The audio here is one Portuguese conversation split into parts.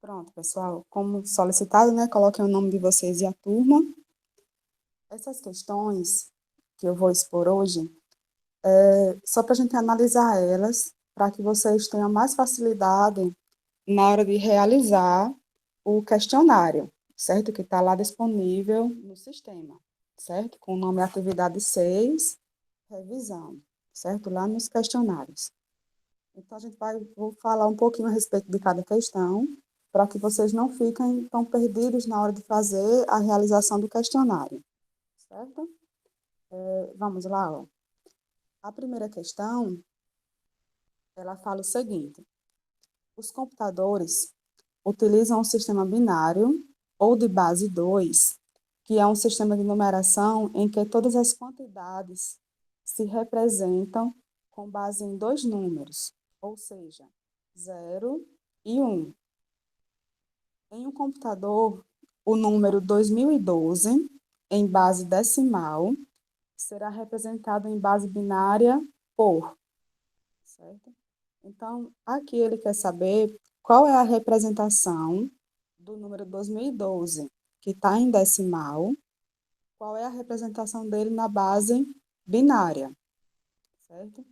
Pronto, pessoal. Como solicitado, né? Coloquem o nome de vocês e a turma. Essas questões que eu vou expor hoje, só para a gente analisar elas, para que vocês tenham mais facilidade na hora de realizar o questionário, certo? Que está lá disponível no sistema, certo? Com o nome Atividade 6, revisão, certo? Lá nos questionários. Então, vou falar um pouquinho a respeito de cada questão, para que vocês não fiquem tão perdidos na hora de fazer a realização do questionário, certo? Vamos lá, ó. A primeira questão, ela fala o seguinte: os computadores utilizam o sistema binário ou de base 2, que é um sistema de numeração em que todas as quantidades se representam com base em dois números, ou seja, 0 e 1. Em um computador, o número 2012, em base decimal, será representado em base binária por, certo? Então, aqui ele quer saber qual é a representação do número 2012, que está em decimal, qual é a representação dele na base binária, certo?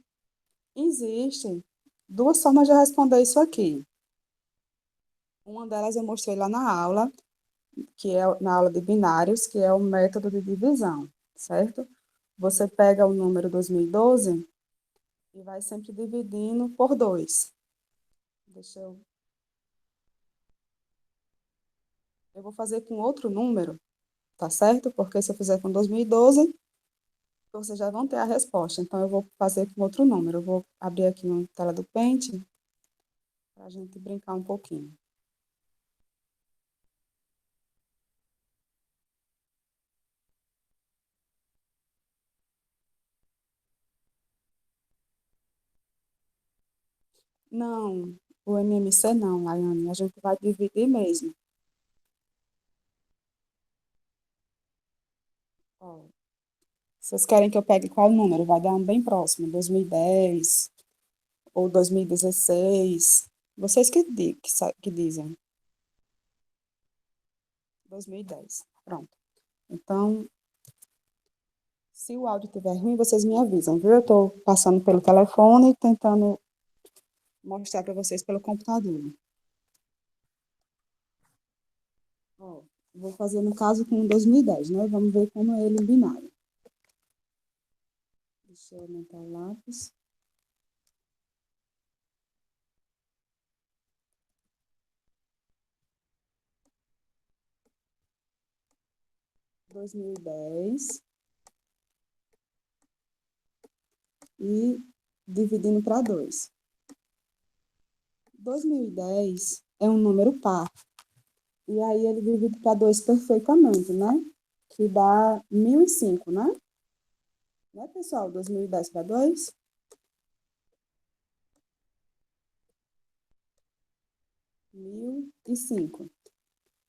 Existem duas formas de responder isso aqui. Uma delas eu mostrei lá na aula, que é na aula de binários, que é o método de divisão, certo? Você pega o número 2012 e vai sempre dividindo por 2. Deixa eu... Eu vou fazer com outro número, tá certo? Porque se eu fizer com 2012, vocês já vão ter a resposta. Então, eu vou fazer com outro número. Eu vou abrir aqui uma tela do Paint para a gente brincar um pouquinho. Não, o MMC não, Laiane. A gente vai dividir mesmo. Ó, vocês querem que eu pegue qual número? Vai dar um bem próximo, 2010 ou 2016. Vocês que dizem. 2010. Pronto. Então, se o áudio estiver ruim, vocês me avisam, viu? Eu estou passando pelo telefone e tentando mostrar para vocês pelo computador. Ó, vou fazer, no caso, com 2010, né? Vamos ver como é ele em binário. Deixa eu aumentar o lápis. 2010 e dividindo para 2. 2010 é um número par. E aí ele divide para 2 perfeitamente, né? Que dá 1005, né? Né, pessoal? 2010 para 2? 1005.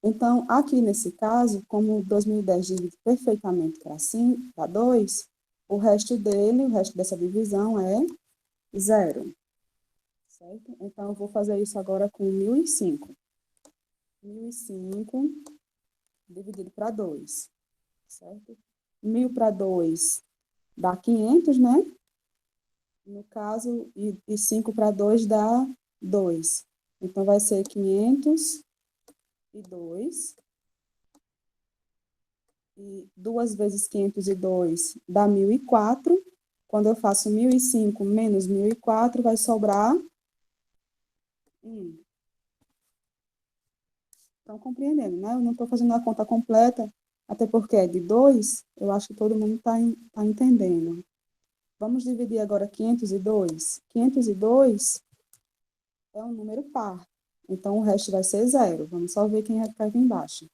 Então, aqui nesse caso, como 2010 divide perfeitamente para 2, o resto dele, o resto dessa divisão é 0. Certo? Então, eu vou fazer isso agora com 1005. 1005 dividido para 2, certo? 1000 para 2 dá 500, né? No caso, e 5 para 2 dá 2. Então, vai ser 502. E 2 vezes 502 dá 1004. Quando eu faço 1005 menos 1004, vai sobrar 1. Estão compreendendo, né? Eu não estou fazendo a conta completa, até porque é de 2, eu acho que todo mundo está entendendo. Vamos dividir agora 502. 502 é um número par, então o resto vai ser 0. Vamos só ver quem é que está aqui embaixo.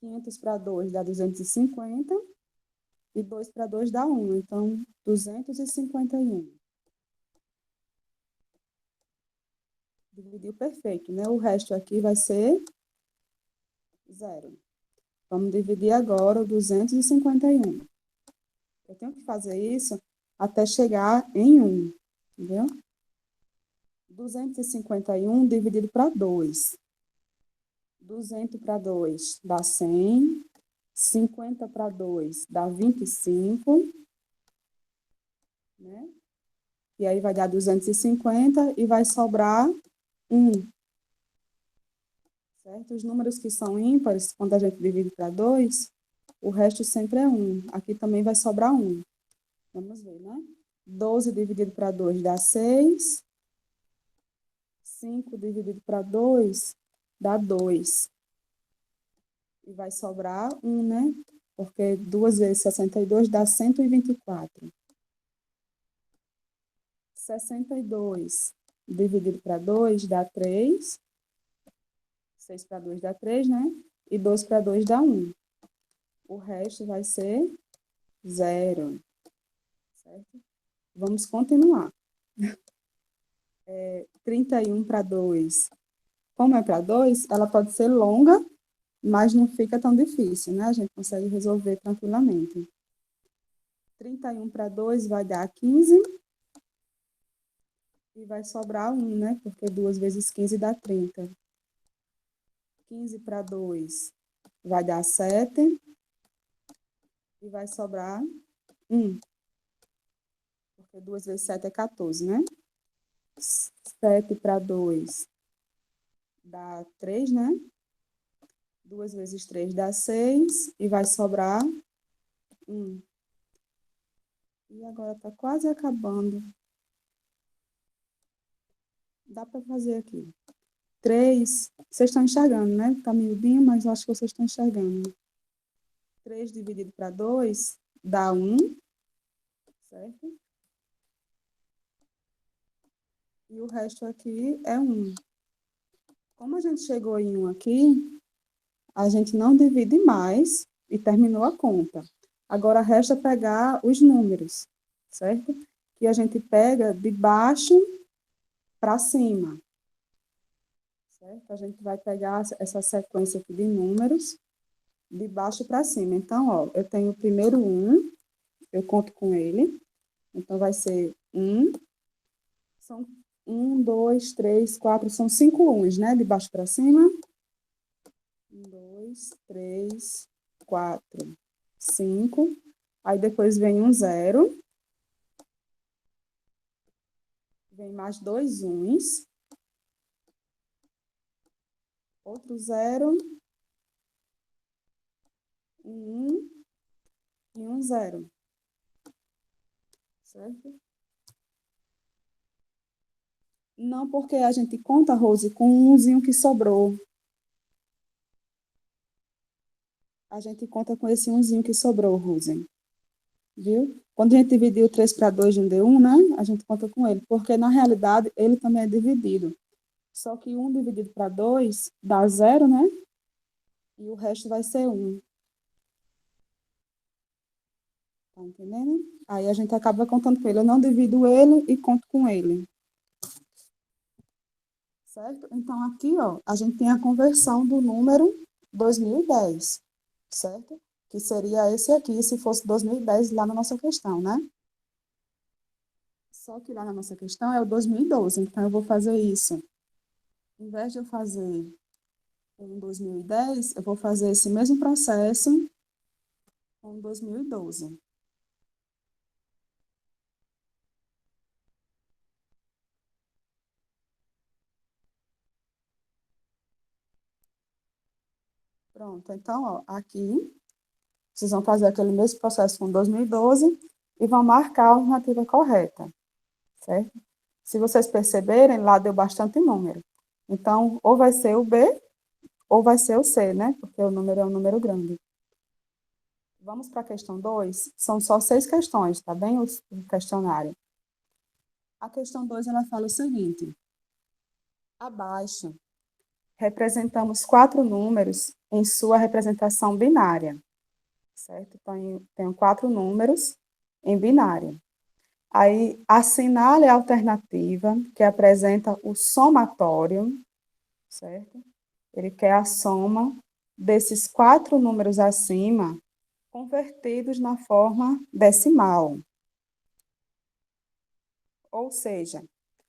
500 para 2 dá 250, e 2 para 2 dá 1, então 251. Dividiu perfeito, né? O resto aqui vai ser 0. Vamos dividir agora o 251. Eu tenho que fazer isso até chegar em 1, entendeu? 251 dividido para 2. 200 para 2 dá 100. 50 para 2 dá 25, né? E aí vai dar 250 e vai sobrar 1, certo? Os números que são ímpares, quando a gente divide para 2, o resto sempre é 1. Aqui também vai sobrar 1. Vamos ver, né? 12 dividido para 2 dá 6. 5 dividido para 2 dá 2. E vai sobrar 1, né? Porque 2 vezes 62 dá 124. 62 dividido para 2 dá 3. 6 para 2 dá 3, né? E 2 para 2 dá 1. O resto vai ser 0. Certo? Vamos continuar. 31 para 2. Como é para 2, ela pode ser longa, mas não fica tão difícil, né? A gente consegue resolver tranquilamente. 31 para 2 vai dar 15. E vai sobrar 1, né? Porque 2 vezes 15 dá 30. 15 para 2 vai dar 7. E vai sobrar 1. Porque 2 vezes 7 é 14, né? 7 para 2 dá 3, né? 2 vezes 3 dá 6. E vai sobrar 1. E agora está quase acabando. Dá para fazer aqui. 3, vocês estão enxergando, né? Está miudinho, mas eu acho que vocês estão enxergando. 3 dividido para 2 dá 1, certo? E o resto aqui é 1. Como a gente chegou em 1 aqui, a gente não divide mais e terminou a conta. Agora resta pegar os números, certo? Que a gente pega de baixo para cima, certo? A gente vai pegar essa sequência aqui de números de baixo para cima. Então, ó, eu tenho o primeiro 1, eu conto com ele. Então, vai ser 1. São 1, 2, 3, 4, são 5 uns, né? De baixo para cima. 1, 2, 3, 4, 5. Aí depois vem um 0. Vem mais 2 uns. Outro 0. Um 1 e um 0. Certo? Não, porque a gente conta, Rose, com um umzinho que sobrou. A gente conta com esse umzinho que sobrou, Rose. Viu? Quando a gente dividiu 3 para 2 não deu 1, né? A gente conta com ele, porque na realidade ele também é dividido. Só que 1 dividido para 2 dá 0, né? E o resto vai ser 1. Tá entendendo? Aí a gente acaba contando com ele. Eu não divido ele e conto com ele. Certo? Então, aqui, ó, a gente tem a conversão do número 2010, certo? Que seria esse aqui, se fosse 2010 lá na nossa questão, né? Só que lá na nossa questão é o 2012, então eu vou fazer isso. Em vez de eu fazer com 2010, eu vou fazer esse mesmo processo com 2012. Pronto, então, ó, aqui, vocês vão fazer aquele mesmo processo com 2012 e vão marcar a alternativa correta, certo? Se vocês perceberem, lá deu bastante número. Então, ou vai ser o B, ou vai ser o C, né? Porque o número é um número grande. Vamos para a questão 2. São só 6 questões, tá bem? O questionário. A questão 2, ela fala o seguinte. Abaixo, representamos 4 números em sua representação binária, certo? Então, tenho 4 números em binário. Aí, assinale a alternativa que apresenta o somatório, certo? Ele quer a soma desses 4 números acima, convertidos na forma decimal. Ou seja,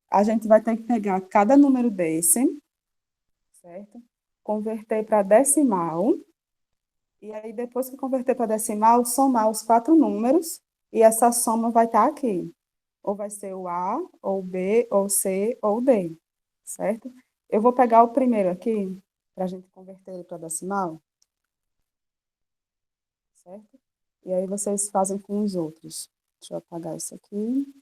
a gente vai ter que pegar cada número desse, certo? converter para decimal, e aí depois que converter para decimal, somar os 4 números, e essa soma vai estar aqui. Ou vai ser o A, ou B, ou C, ou D, certo? Eu vou pegar o primeiro aqui, para a gente converter ele para decimal, certo? E aí vocês fazem com os outros. Deixa eu apagar isso aqui.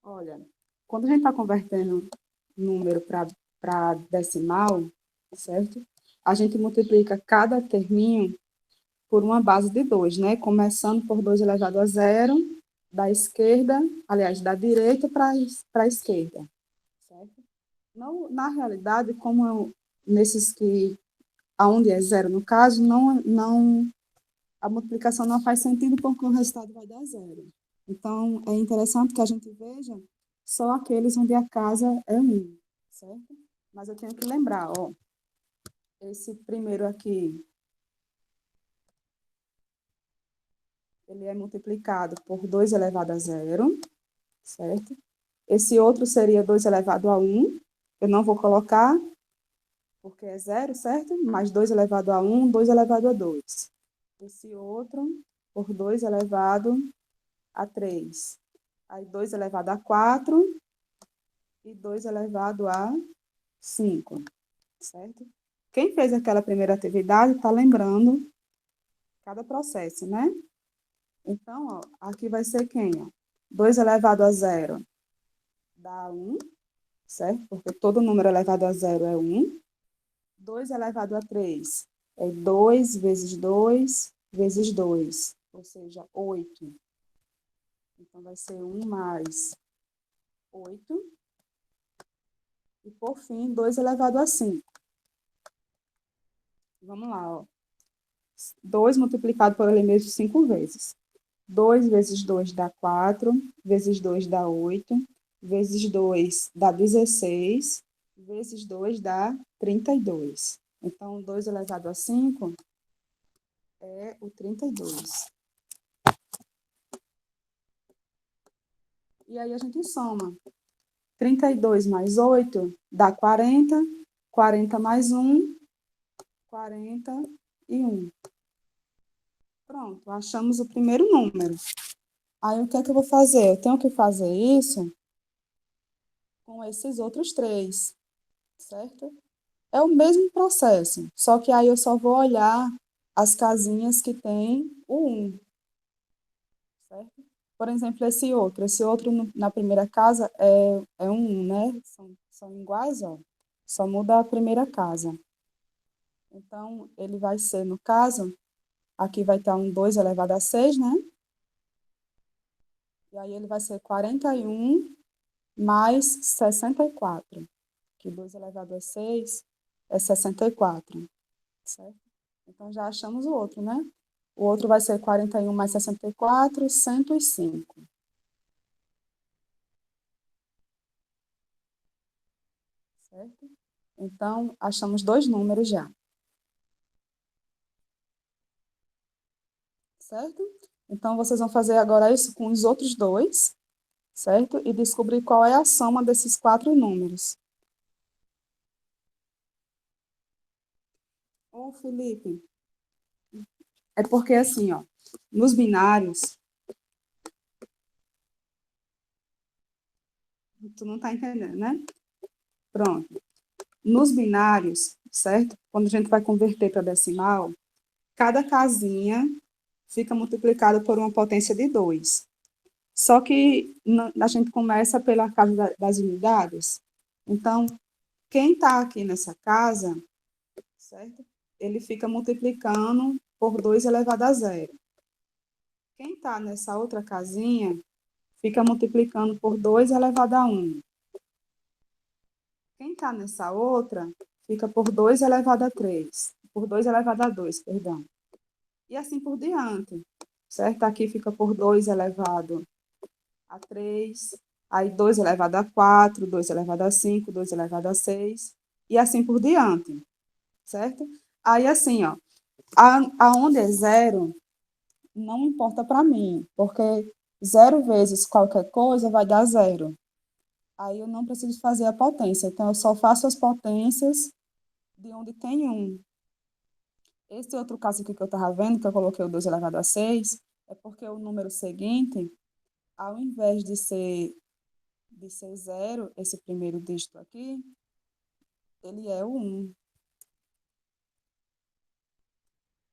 Olha, quando a gente está convertendo número para decimal, certo? A gente multiplica cada terminho por uma base de 2, né? Começando por 2 elevado a zero, da esquerda, aliás, da direita para a esquerda, certo? Não, na realidade, nesses que, aonde é zero no caso, a multiplicação não faz sentido porque o resultado vai dar zero. Então, é interessante que a gente veja só aqueles onde a casa é 1, certo? Mas eu tenho que lembrar, ó, esse primeiro aqui, ele é multiplicado por 2 elevado a zero, certo? Esse outro seria 2 elevado a 1, eu não vou colocar, porque é zero, certo? Mais 2 elevado a 1, 2 elevado a 2. Esse outro, por 2 elevado a 3. Aí 2 elevado a 4 e 2 elevado a 5, certo? Quem fez aquela primeira atividade está lembrando cada processo, né? Então, ó, aqui vai ser quem? Ó? 2 elevado a zero dá 1, certo? Porque todo número elevado a zero é 1. 2 elevado a 3 é 2 vezes 2 vezes 2, ou seja, 8. Então, vai ser 1 mais 8. E, por fim, 2 elevado a 5. Vamos lá, ó. 2 multiplicado por ele mesmo 5 vezes. 2 vezes 2 dá 4, vezes 2 dá 8, vezes 2 dá 16, vezes 2 dá 32. Então, 2 elevado a 5 é o 32. E aí a gente soma. 32 mais 8 dá 40, 40 mais 1, 41. Pronto, achamos o primeiro número. Aí, o que é que eu vou fazer? Eu tenho que fazer isso com esses outros 3, certo? É o mesmo processo, só que aí eu só vou olhar as casinhas que tem o 1, certo? Por exemplo, esse outro na primeira casa é um 1, né? São iguais, ó. Só muda a primeira casa. Então, ele vai ser, no caso, aqui vai estar um 2 elevado a 6, né? E aí ele vai ser 41 mais 64, que 2 elevado a 6 é 64, certo? Então, já achamos o outro, né? O outro vai ser 41 mais 64, 105. Certo? Então, achamos 2 números já. Certo? Então, vocês vão fazer agora isso com os outros 2, certo? E descobrir qual é a soma desses 4 números. Ô, Felipe, é porque assim, ó, nos binários, tu não tá entendendo, né? Pronto. Nos binários, certo? Quando a gente vai converter para decimal, cada casinha fica multiplicada por uma potência de 2. Só que a gente começa pela casa das unidades. Então, quem está aqui nessa casa, certo? Ele fica multiplicando por 2 elevado a zero. Quem está nessa outra casinha fica multiplicando por 2 elevado a 1. Quem está nessa outra fica por 2 elevado a 3. Por 2 elevado a 2, perdão. E assim por diante, certo? Aqui fica por 2 elevado a 3, aí 2 elevado a 4, 2 elevado a 5, 2 elevado a 6, e assim por diante, certo? Aí, assim, ó, aonde é zero, não importa para mim, porque zero vezes qualquer coisa vai dar zero. Aí eu não preciso fazer a potência, então eu só faço as potências de onde tem um. Esse outro caso aqui que eu estava vendo, que eu coloquei o 2 elevado a 6, é porque o número seguinte, ao invés de ser zero, esse primeiro dígito aqui, ele é o 1.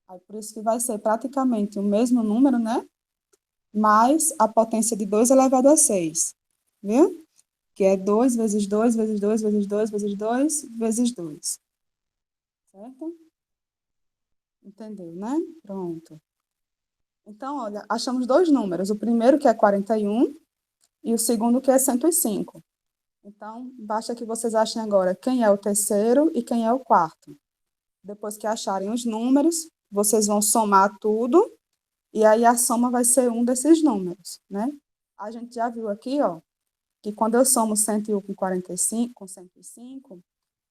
Aí por isso que vai ser praticamente o mesmo número, né? Mais a potência de 2 elevado a 6, viu? Que é 2 vezes 2 vezes 2 vezes 2 vezes 2 vezes 2, certo? Entendeu, né? Pronto. Então, olha, achamos dois números. O primeiro que é 41 e o segundo que é 105. Então, basta que vocês achem agora quem é o terceiro e quem é o quarto. Depois que acharem os números, vocês vão somar tudo e aí a soma vai ser um desses números, né? A gente já viu aqui, ó, que quando eu somo 101 com 45, com 105,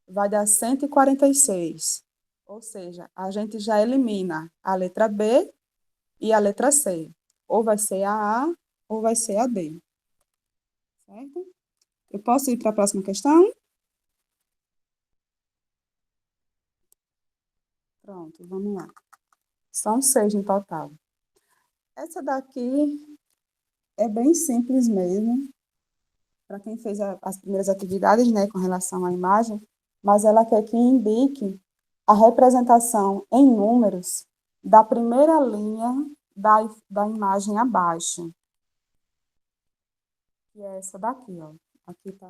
vai dar 146. Ou seja, a gente já elimina a letra B e a letra C. Ou vai ser a A ou vai ser a D. Certo? Eu posso ir para a próxima questão? Pronto, vamos lá. São 6 no total. Essa daqui é bem simples mesmo, para quem fez as primeiras atividades, né, com relação à imagem, mas ela quer que indique a representação em números da primeira linha da imagem abaixo, que é essa daqui, ó. Aqui tá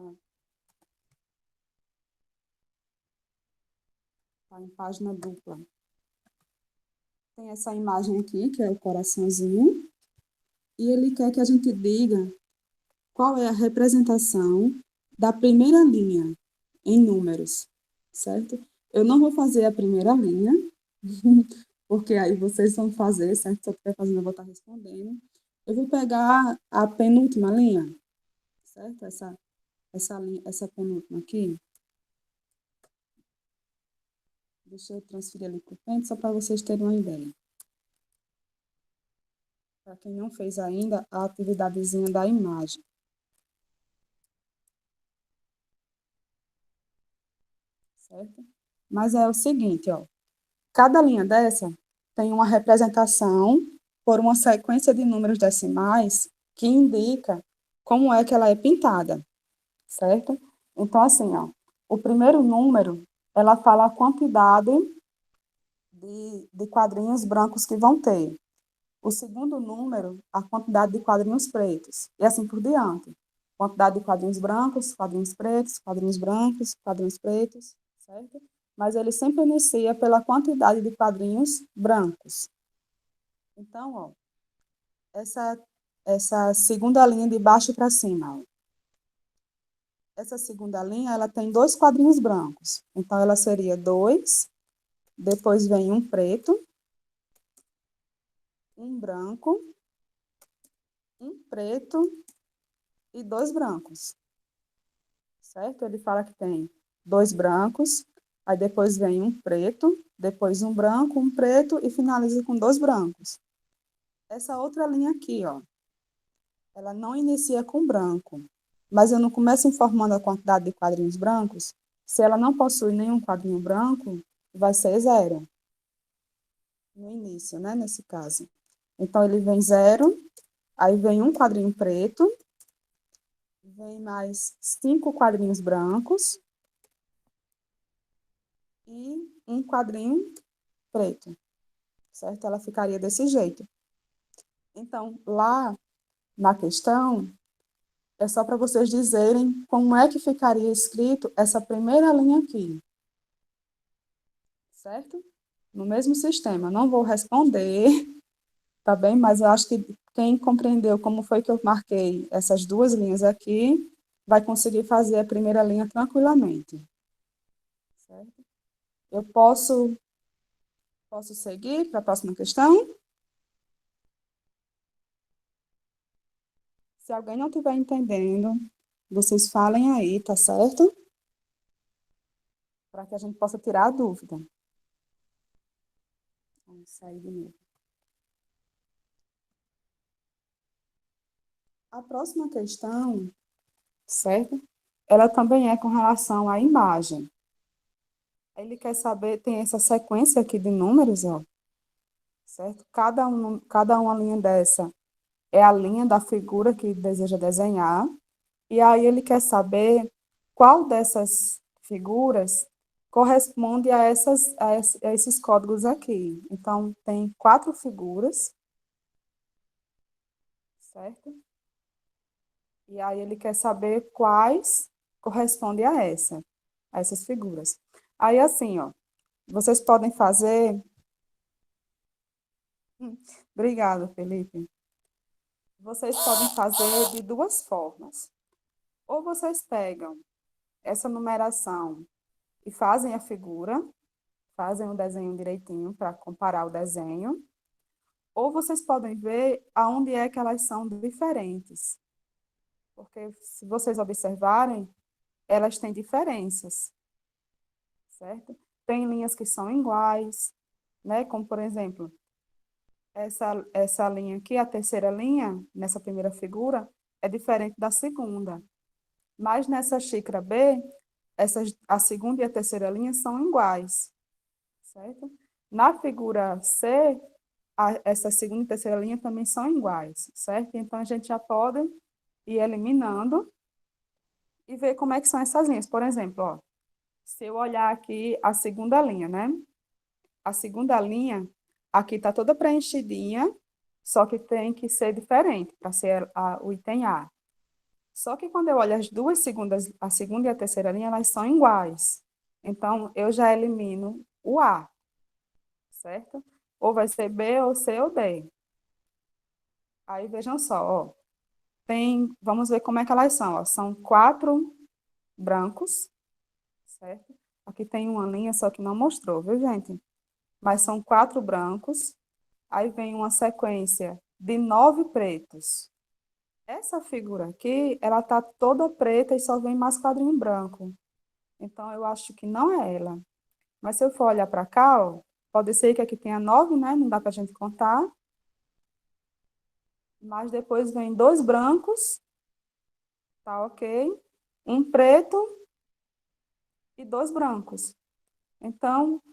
em página dupla. Tem essa imagem aqui, que é o coraçãozinho, e ele quer que a gente diga qual é a representação da primeira linha em números, certo? Eu não vou fazer a primeira linha, porque aí vocês vão fazer, certo? Se eu estiver fazendo, eu vou estar respondendo. Eu vou pegar a penúltima linha, certo? Essa penúltima aqui. Deixa eu transferir ali para o canto, só para vocês terem uma ideia. Para quem não fez ainda, a atividadezinha da imagem. Certo? Mas é o seguinte, ó. Cada linha dessa tem uma representação por uma sequência de números decimais que indica como é que ela é pintada, certo? Então, assim, ó, o primeiro número, ela fala a quantidade de quadrinhos brancos que vão ter. O segundo número, a quantidade de quadrinhos pretos, e assim por diante. Quantidade de quadrinhos brancos, quadrinhos pretos, certo? Mas ele sempre inicia pela quantidade de quadrinhos brancos. Então, ó, essa, essa segunda linha de baixo para cima, ó. Essa segunda linha, ela tem dois quadrinhos brancos. Então, ela seria dois, depois vem um preto, um branco, um preto e dois brancos, certo? Ele fala que tem dois brancos, aí depois vem um preto, depois um branco, um preto e finaliza com dois brancos. Essa outra linha aqui, ó, ela não inicia com branco, mas eu não começo informando a quantidade de quadrinhos brancos. Se ela não possui nenhum quadrinho branco, vai ser zero no início, né, nesse caso. Então, ele vem zero, aí vem um quadrinho preto, vem mais 5 quadrinhos brancos e um quadrinho preto, certo? Ela ficaria desse jeito. Então, lá na questão, é só para vocês dizerem como é que ficaria escrito essa primeira linha aqui, certo? No mesmo sistema. Não vou responder, tá bem? Mas eu acho que quem compreendeu como foi que eu marquei essas duas linhas aqui, vai conseguir fazer a primeira linha tranquilamente, certo? Eu posso seguir para a próxima questão? Se alguém não estiver entendendo, vocês falem aí, tá certo? Para que a gente possa tirar a dúvida. Vamos sair de novo. A próxima questão, certo? Ela também é com relação à imagem. Ele quer saber, tem essa sequência aqui de números, ó, certo? Cada uma linha dessa é a linha da figura que deseja desenhar, e aí ele quer saber qual dessas figuras corresponde a esses códigos aqui. Então, tem 4 figuras, certo? E aí ele quer saber quais correspondem a essas figuras. Aí, assim, ó, vocês podem fazer. Obrigada, Felipe. Vocês podem fazer de duas formas. Ou vocês pegam essa numeração e fazem a figura, fazem o desenho direitinho para comparar o desenho, ou vocês podem ver aonde é que elas são diferentes. Porque se vocês observarem, elas têm diferenças, certo? Tem linhas que são iguais, né? Como, por exemplo, essa linha aqui, a terceira linha, nessa primeira figura, é diferente da segunda. Mas nessa xícara B, a segunda e a terceira linha são iguais, certo? Na figura C, essa segunda e terceira linha também são iguais, certo? Então, a gente já pode ir eliminando e ver como é que são essas linhas. Por exemplo, ó, se eu olhar aqui a segunda linha, né? A segunda linha, aqui está toda preenchidinha, só que tem que ser diferente para ser o item A. Só que quando eu olho as duas segundas, a segunda e a terceira linha, elas são iguais. Então, eu já elimino o A, certo? Ou vai ser B, ou C, ou D. Aí, vejam só, ó, vamos ver como é que elas são. Ó. São 4 brancos, certo? Aqui tem uma linha, só que não mostrou, viu, gente? Mas são 4 brancos. Aí vem uma sequência de 9 pretos. Essa figura aqui, ela tá toda preta e só vem mais quadrinho branco. Então, eu acho que não é ela. Mas se eu for olhar para cá, ó, pode ser que aqui tenha 9, né? Não dá para a gente contar. Mas depois vem 2 brancos, tá ok? Um preto e 2 brancos. Então,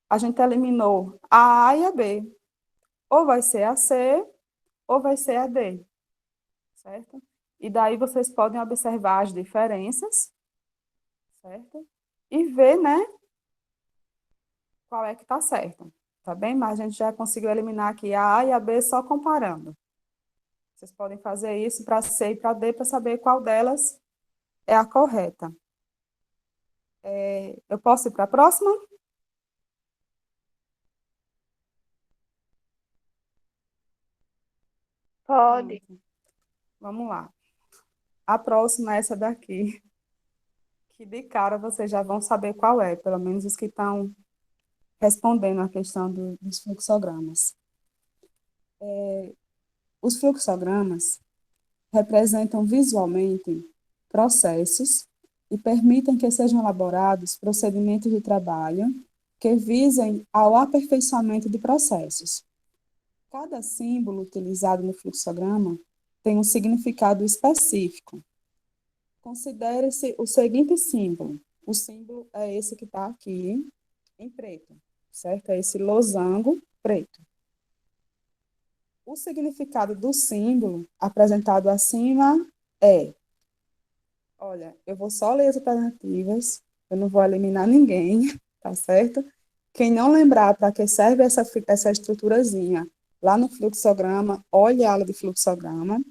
a gente eliminou a A e a B. Ou vai ser a C, ou vai ser a D, certo? E daí vocês podem observar as diferenças, certo? E ver, né, qual é que está certo, tá bem? Mas a gente já conseguiu eliminar aqui a A e a B só comparando. Vocês podem fazer isso para C e para D para saber qual delas é a correta. Eu posso ir para a próxima? Pode. Pronto. Vamos lá. A próxima é essa daqui, que de cara vocês já vão saber qual é, pelo menos os que estão respondendo a questão dos fluxogramas. Os fluxogramas representam visualmente processos e permitem que sejam elaborados procedimentos de trabalho que visem ao aperfeiçoamento de processos. Cada símbolo utilizado no fluxograma tem um significado específico. Considere-se o seguinte símbolo. O símbolo é esse que está aqui em preto, certo? É esse losango preto. O significado do símbolo apresentado acima é, olha, eu vou só ler as alternativas, eu não vou eliminar ninguém, tá certo? Quem não lembrar para que serve essa estruturazinha lá no fluxograma, olhe a aula de fluxograma,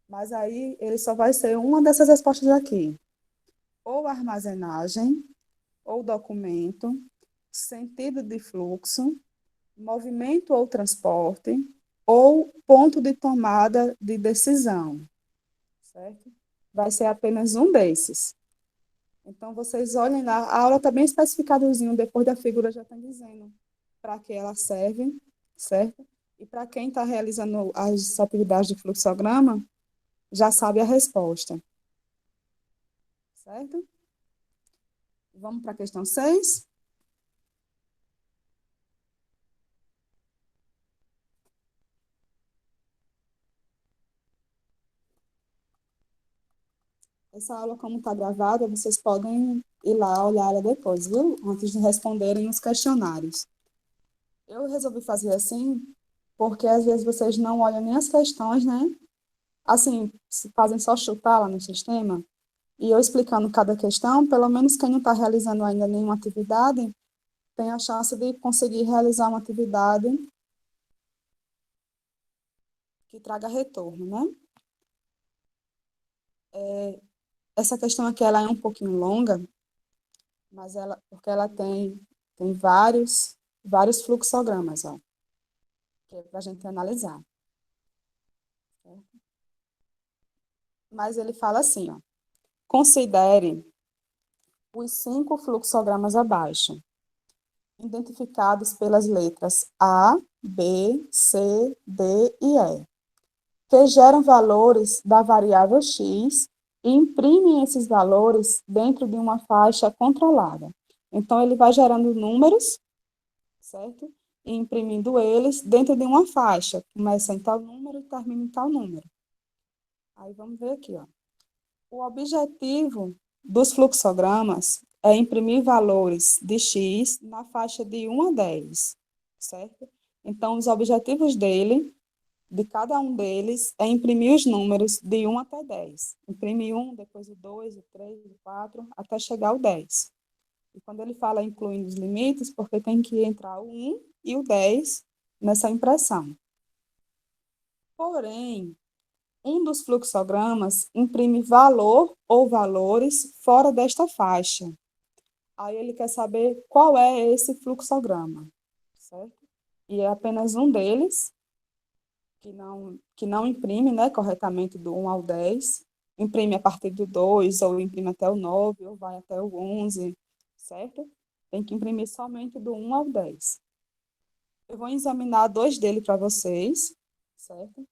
mas aí ele só vai ser uma dessas respostas aqui. Ou armazenagem, ou documento, sentido de fluxo, movimento ou transporte, ou ponto de tomada de decisão, certo? Vai ser apenas um desses. Então, vocês olhem lá, a aula está bem especificadozinho, depois da figura já está dizendo para que ela serve, certo? E para quem está realizando as atividades de fluxograma, já sabe a resposta, certo? Vamos para a questão 6. Essa aula, como está gravada, vocês podem ir lá olhar ela depois, viu? Antes de responderem os questionários. Eu resolvi fazer assim, porque às vezes vocês não olham nem as questões, né? Assim, se fazem só chutar lá no sistema. E eu explicando cada questão, pelo menos quem não está realizando ainda nenhuma atividade, tem a chance de conseguir realizar uma atividade que traga retorno, né? Essa questão aqui, ela é um pouquinho longa, mas ela, porque ela tem vários fluxogramas, ó, que é para a gente analisar. Certo? Mas ele fala assim, ó, considere os 5 fluxogramas abaixo, identificados pelas letras A, B, C, D e E, que geram valores da variável x e imprimem esses valores dentro de uma faixa controlada. Então, ele vai gerando números, certo? E imprimindo eles dentro de uma faixa. Começa em tal número e termina em tal número. Aí vamos ver aqui, ó. O objetivo dos fluxogramas é imprimir valores de x na faixa de 1 a 10, certo? Então, os objetivos de cada um deles, é imprimir os números de 1 até 10. Imprime 1, depois o 2, o 3, o 4, até chegar ao 10. E quando ele fala incluindo os limites, porque tem que entrar o 1 e o 10 nessa impressão. Porém, um dos fluxogramas imprime valor ou valores fora desta faixa. Aí ele quer saber qual é esse fluxograma, certo? E é apenas um deles que não imprime, né, corretamente do 1 ao 10, imprime a partir do 2, ou imprime até o 9, ou vai até o 11, certo? Tem que imprimir somente do 1 ao 10. Eu vou examinar dois dele para vocês, certo?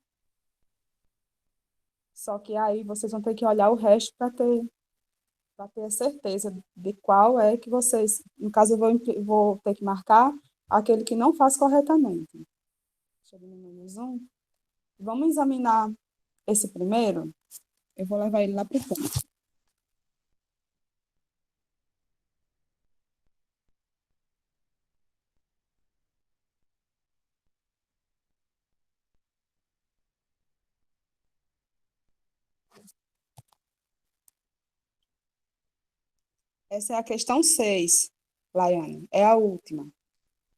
Só que aí vocês vão ter que olhar o resto para ter a certeza de qual é que vocês. No caso, vou ter que marcar aquele que não faz corretamente. Deixa eu diminuir o zoom. Vamos examinar esse primeiro? Eu vou levar ele lá para o fundo. Essa é a questão 6, Laiane. É a última,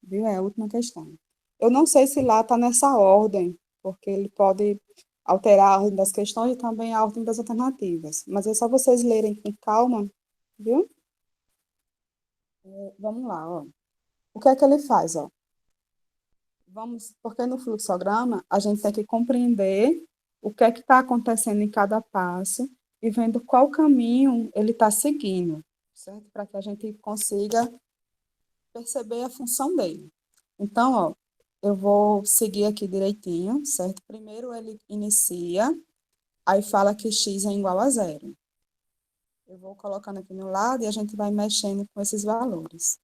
viu? É a última questão. Eu não sei se lá está nessa ordem, porque ele pode alterar a ordem das questões e também a ordem das alternativas. Mas é só vocês lerem com calma, viu? Vamos lá, ó. O que é que ele faz, ó? Vamos, porque no fluxograma a gente tem que compreender o que é que está acontecendo em cada passo e vendo qual caminho ele está seguindo, certo? Para que a gente consiga perceber a função dele. Então, ó, eu vou seguir aqui direitinho, certo? Primeiro ele inicia, aí fala que x é igual a zero. Eu vou colocando aqui no lado e a gente vai mexendo com esses valores.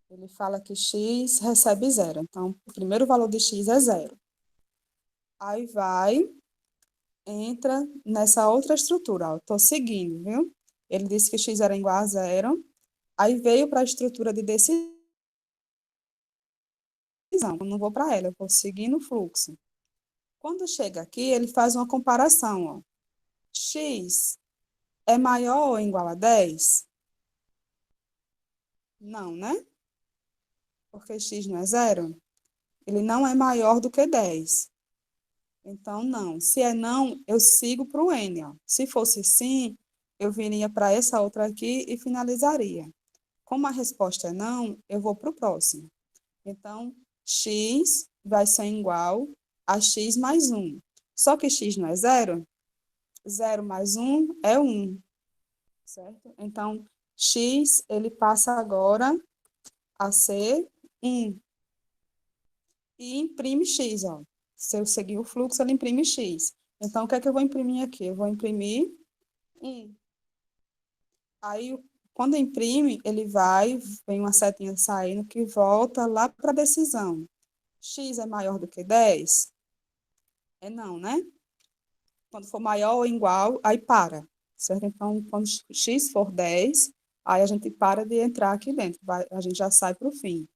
Ele fala que x recebe zero. Então, o primeiro valor de x é zero. Aí vai, entra nessa outra estrutura. Estou seguindo, viu? Ele disse que x era igual a zero. Aí veio para a estrutura de decisão. Eu não vou para ela, eu vou seguindo o fluxo. Quando chega aqui, ele faz uma comparação. Ó. X é maior ou igual a 10? Não, né? Porque x não é zero. Ele não é maior do que 10. Então, não. Se é não, eu sigo para o N. Ó. Se fosse sim, eu viria para essa outra aqui e finalizaria. Como a resposta é não, eu vou para o próximo. Então, x vai ser igual a x mais 1. Só que x não é zero? 0 mais 1 é 1, certo? Então, x, ele passa agora a ser 1. E imprime x, ó. Se eu seguir o fluxo, ele imprime x. Então, o que é que eu vou imprimir aqui? Eu vou imprimir 1. Aí, quando imprime, ele vai, vem uma setinha saindo que volta lá para a decisão. X é maior do que 10? É não, né? quando for maior ou igual, aí para, certo? Então, quando x for 10, aí a gente para de entrar aqui dentro, a gente já sai para o fim.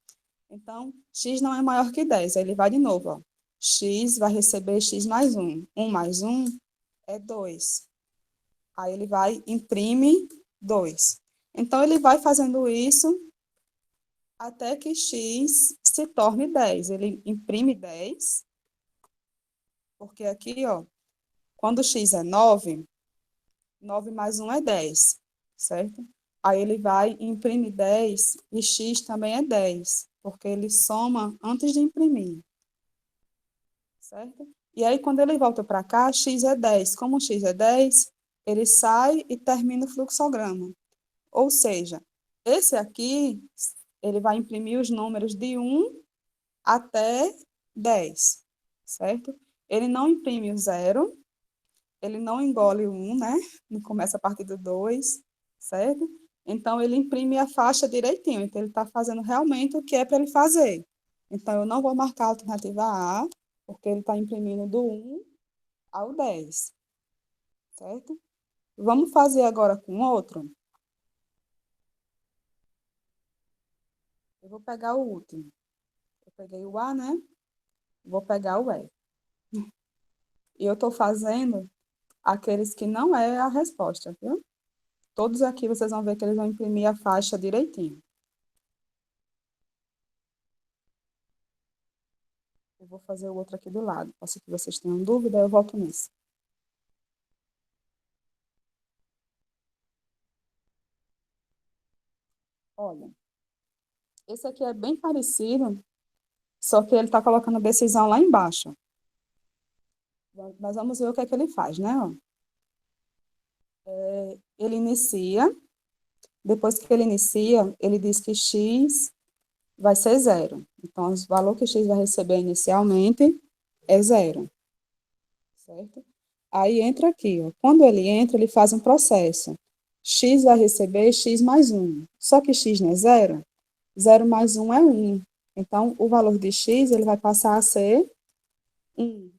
Então, x não é maior que 10, aí ele vai de novo, ó. X vai receber x mais 1. 1 mais 1 é 2. Aí ele vai, imprime 2. Então, ele vai fazendo isso até que x se torne 10. Ele imprime 10, porque aqui, ó, quando x é 9, 9 mais 1 é 10, certo? Aí ele vai, imprime 10 e x também é 10, porque ele soma antes de imprimir, certo? E aí, quando ele volta para cá, x é 10. Como x é 10, ele sai e termina o fluxograma. Ou seja, esse aqui, ele vai imprimir os números de 1 até 10, certo? Ele não imprime o 0, ele não engole o 1, né? Não começa a partir do 2, certo? Então, ele imprime a faixa direitinho. Então, ele está fazendo realmente o que é para ele fazer. Então, eu não vou marcar a alternativa A, porque ele está imprimindo do 1 ao 10, certo? Vamos fazer agora com outro. Eu vou pegar o último. Eu peguei o A, né? Vou pegar o E. E eu estou fazendo aqueles que não é a resposta, viu? Todos aqui vocês vão ver que eles vão imprimir a faixa direitinho. Eu vou fazer o outro aqui do lado. Posso que vocês tenham dúvida, eu volto nisso. Olha, esse aqui é bem parecido, só que ele está colocando a decisão lá embaixo. Mas vamos ver o que é que ele faz, né? Ó, ele inicia, depois que ele inicia, ele diz que x vai ser zero. Então, o valor que x vai receber inicialmente é zero, certo? Aí entra aqui, ó. Quando ele entra, ele faz um processo. X vai receber x mais 1. Só que x não é zero. 0 mais 1 é 1. Então, o valor de x ele vai passar a ser 1.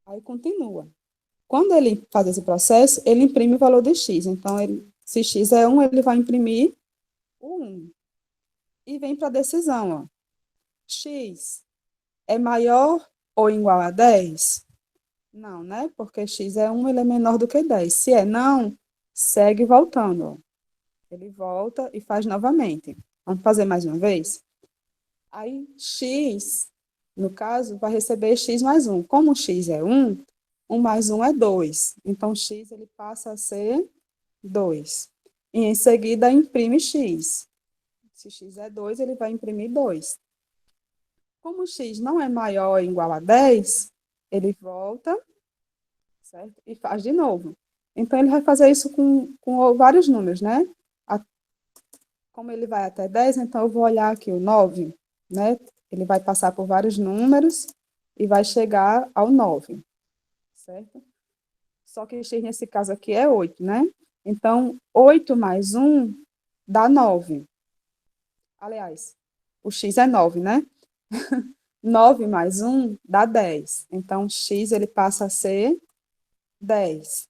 Aí continua. Quando ele faz esse processo, ele imprime o valor de x. Então, se x é 1, ele vai imprimir o 1. E vem para a decisão, ó. X é maior ou igual a 10? Não, né? Porque x é 1, ele é menor do que 10. Se é não, segue voltando, ó. Ele volta e faz novamente. Vamos fazer mais uma vez? Aí, x, no caso, vai receber x mais 1. Como x é 1, 1 mais 1 é 2. Então, x ele passa a ser 2. E em seguida, imprime x. Se x é 2, ele vai imprimir 2. Como x não é maior ou igual a 10, ele volta, certo? E faz de novo. Então, ele vai fazer isso com vários números, né? Como ele vai até 10, então eu vou olhar aqui o 9, né? Ele vai passar por vários números e vai chegar ao 9, certo? Só que x nesse caso aqui é 8, né? Então, 8 mais 1 dá 9. Aliás, o x é 9, né? 9 mais 1 dá 10. Então, x ele passa a ser 10,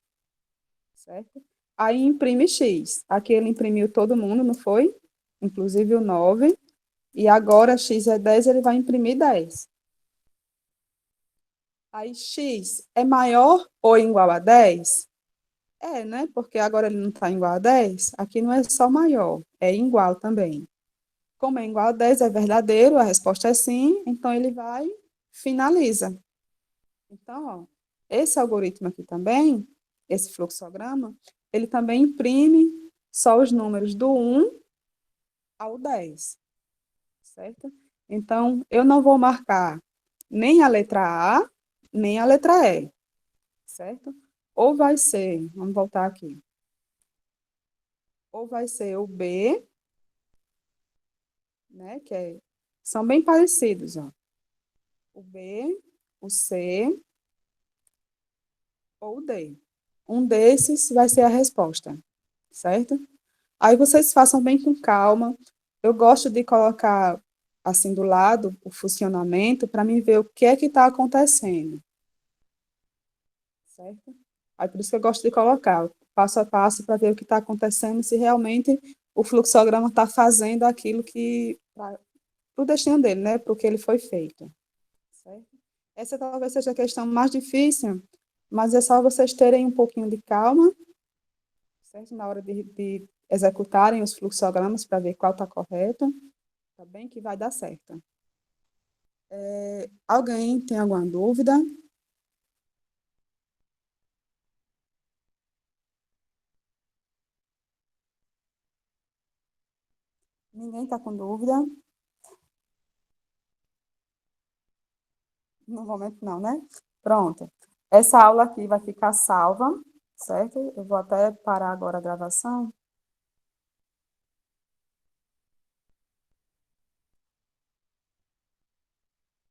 certo? Aí imprime x. Aqui ele imprimiu todo mundo, não foi? Inclusive o 9. E agora x é 10, ele vai imprimir 10. Aí x é maior ou igual a 10? É, né? Porque agora ele não está igual a 10. Aqui não é só maior, é igual também. Como é igual a 10, é verdadeiro, a resposta é sim, então ele vai, finaliza. Então, ó, esse algoritmo aqui também, esse fluxograma, ele também imprime só os números do 1 ao 10, certo? Então, eu não vou marcar nem a letra A, nem a letra E, certo? Ou vai ser, vamos voltar aqui, ou vai ser o B, né, são bem parecidos, ó. O B, o C ou o D. Um desses vai ser a resposta, certo? Aí vocês façam bem com calma. Eu gosto de colocar assim do lado o funcionamento para mim ver o que é que está acontecendo. certo? Aí por isso que eu gosto de colocar passo a passo para ver o que está acontecendo, se realmente o fluxograma está fazendo aquilo que para o destino dele, né? Para o que ele foi feito, certo? Essa talvez seja a questão mais difícil, mas é só vocês terem um pouquinho de calma, certo? Na hora de executarem os fluxogramas para ver qual está correto, tá bem? Que vai dar certo. Alguém tem alguma dúvida? Ninguém está com dúvida? No momento não, né? Pronto. Essa aula aqui vai ficar salva, certo? Eu vou até parar agora a gravação.